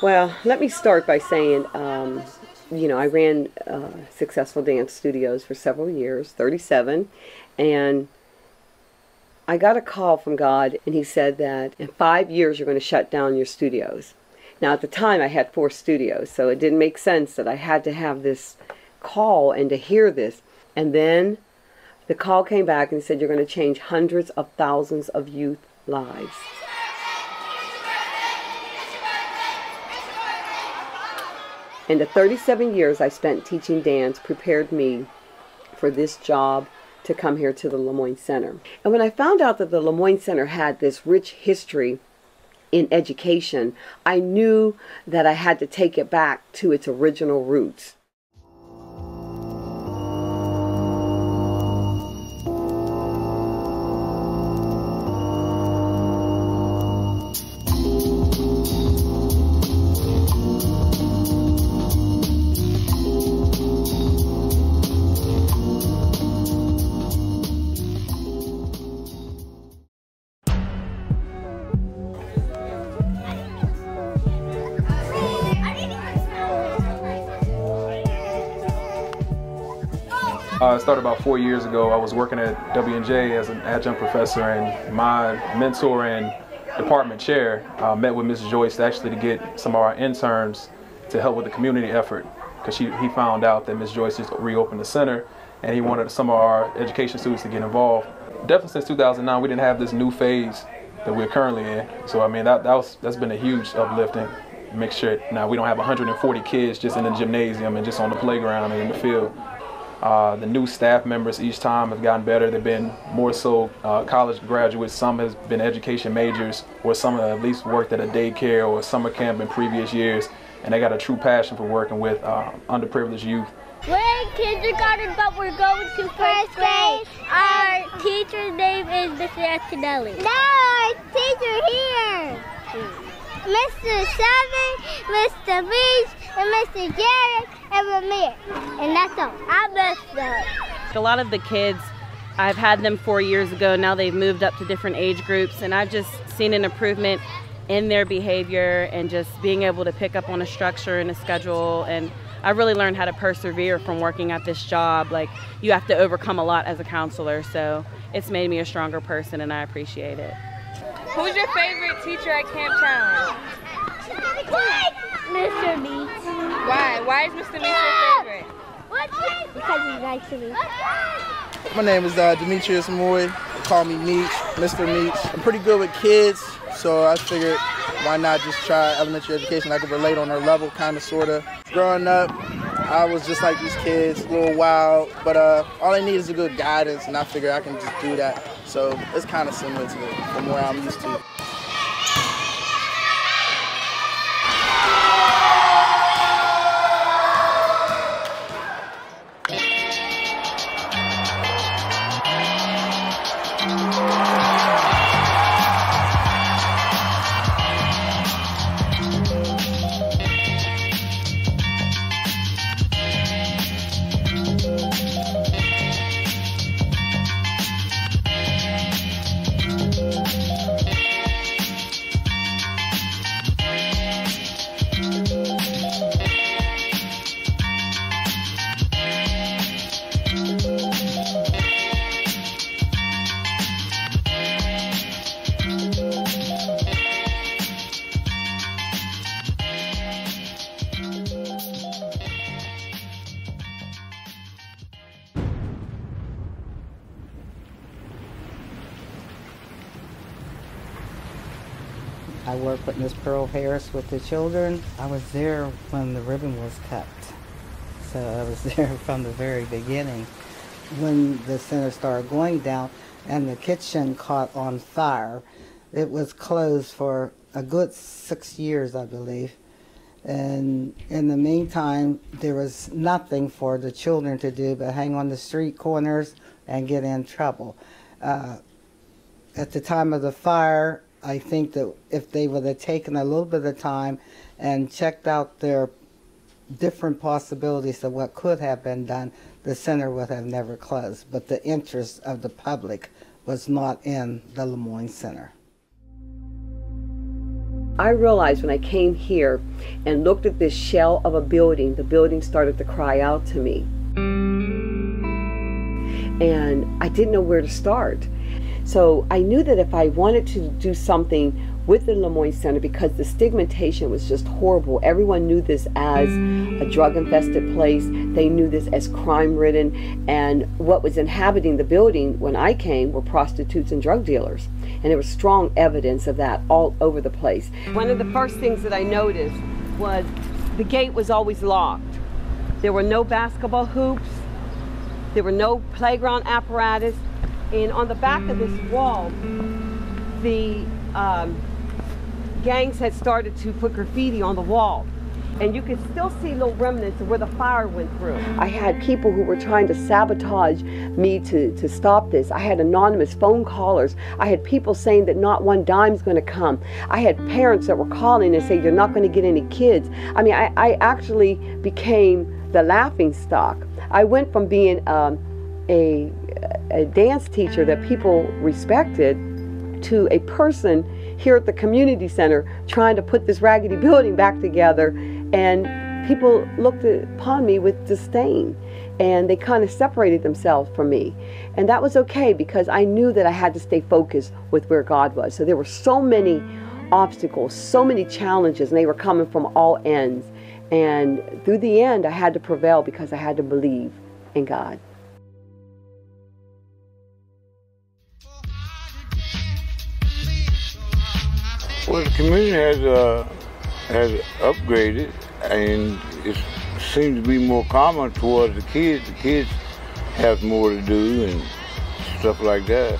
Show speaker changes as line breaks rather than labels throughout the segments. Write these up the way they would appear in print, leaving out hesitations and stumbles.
Well, let me start by saying, I ran successful dance studios for several years, 37, and I got a call from God, and He said that in 5 years you're going to shut down your studios. Now, at the time, I had 4 studios, so it didn't make sense that I had to have this call and to hear this. And then the call came back and said, you're going to change hundreds of thousands of youth lives. And the 37 years I spent teaching dance prepared me for this job to come here to the LeMoyne Center. And when I found out that the LeMoyne Center had this rich history in education, I knew that I had to take it back to its original roots.
I started about 4 years ago. I was working at W&J as an adjunct professor, and my mentor and department chair met with Mrs. Joyce actually to get some of our interns to help with the community effort, because he found out that Ms. Joyce just reopened the center and he wanted some of our education students to get involved. Definitely since 2009 we didn't have this new phase that we're currently in. So I mean that's been a huge uplifting. Make sure now we don't have 140 kids just in the gymnasium and just on the playground and in the field. The new staff members each time have gotten better. They've been more so college graduates. Some has been education majors, or some have at least worked at a daycare or a summer camp in previous years, and they got a true passion for working with underprivileged youth.
We're in kindergarten, but we're going to first grade. Our teacher's name is Mr. Antonelli. No, our teacher here. Mr. Seven, Mr. Beach, and Mr. Jarrett, and Ramir. And that's all. I messed up.
A lot of the kids, I've had them 4 years ago. Now they've moved up to different age groups, and I've just seen an improvement in their behavior and just being able to pick up on a structure and a schedule. And I really learned how to persevere from working at this job. Like, you have to overcome a lot as a counselor, so it's made me a stronger person, and I appreciate it.
Who's your favorite teacher at Camp Challenge?
What? Mr. Meats.
Why? Why is Mr. Meats your favorite?
Because he's nice to me.
My name is Demetrius Moy. They call me Meach, Mr. Meach. I'm pretty good with kids, so I figured why not just try elementary education. I could relate on their level, kind of, sort of. Growing up, I was just like these kids, a little wild, but all I need is a good guidance, and I figure I can just do that. So it's kind of similar to it from where I'm used to.
I work with Miss Pearl Harris with the children. I was there when the ribbon was cut. So I was there from the very beginning. When the center started going down and the kitchen caught on fire, it was closed for a good 6 years, I believe. And in the meantime, there was nothing for the children to do but hang on the street corners and get in trouble. At the time of the fire, I think that if they would have taken a little bit of time and checked out their different possibilities of what could have been done, the center would have never closed. But the interest of the public was not in the LeMoyne Center.
I realized when I came here and looked at this shell of a building, the building started to cry out to me. And I didn't know where to start. So I knew that if I wanted to do something with the LeMoyne Center, because the stigmatization was just horrible. Everyone knew this as a drug-infested place. They knew this as crime-ridden. And what was inhabiting the building when I came were prostitutes and drug dealers. And there was strong evidence of that all over the place. One of the first things that I noticed was the gate was always locked. There were no basketball hoops. There were no playground apparatus. And on the back of this wall, the gangs had started to put graffiti on the wall. And you could still see little remnants of where the fire went through. I had people who were trying to sabotage me to stop this. I had anonymous phone callers. I had people saying that not one dime's going to come. I had parents that were calling and saying, you're not going to get any kids. I mean, I actually became the laughing stock. I went from being a dance teacher that people respected to a person here at the community center trying to put this raggedy building back together, and people looked upon me with disdain, and they kind of separated themselves from me. And that was okay, because I knew that I had to stay focused with where God was. So there were so many obstacles, so many challenges, and they were coming from all ends. And through the end, I had to prevail because I had to believe in God.
Well, the community has upgraded, and it seems to be more common towards the kids. The kids have more to do and stuff like that.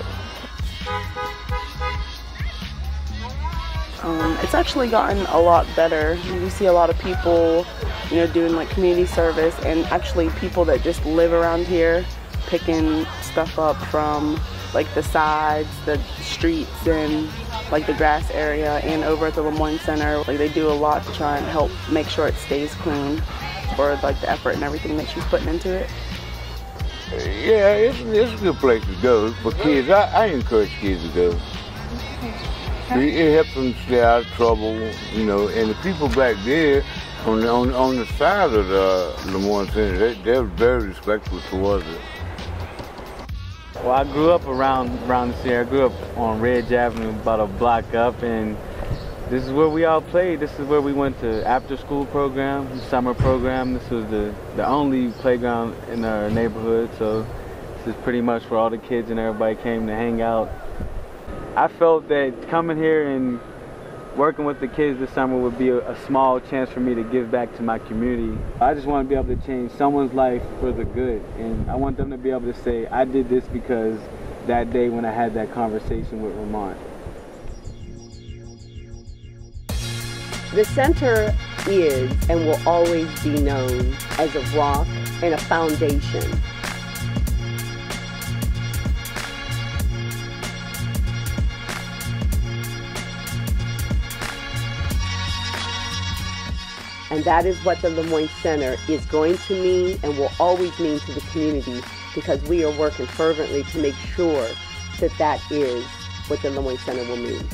It's actually gotten a lot better. You see a lot of people, doing like community service, and actually people that just live around here picking stuff up from like the sides, the streets, and like the grass area, and over at the LeMoyne Center, like they do a lot to try and help make sure it stays clean for like the effort and everything that she's putting into it.
Yeah, it's a good place to go for kids. I encourage kids to go. It helps them stay out of trouble, and the people back there on the side of the LeMoyne Center, they're very respectful towards it.
Well, I grew up around this area. I grew up on Ridge Avenue, about a block up, and this is where we all played. This is where we went to after-school program, summer program. This was the only playground in our neighborhood, so this is pretty much where all the kids and everybody came to hang out. I felt that coming here and working with the kids this summer would be a small chance for me to give back to my community. I just want to be able to change someone's life for the good, and I want them to be able to say, I did this because that day when I had that conversation with LeMoyne.
The center is and will always be known as a rock and a foundation. And that is what the LeMoyne Center is going to mean and will always mean to the community, because we are working fervently to make sure that that is what the LeMoyne Center will mean.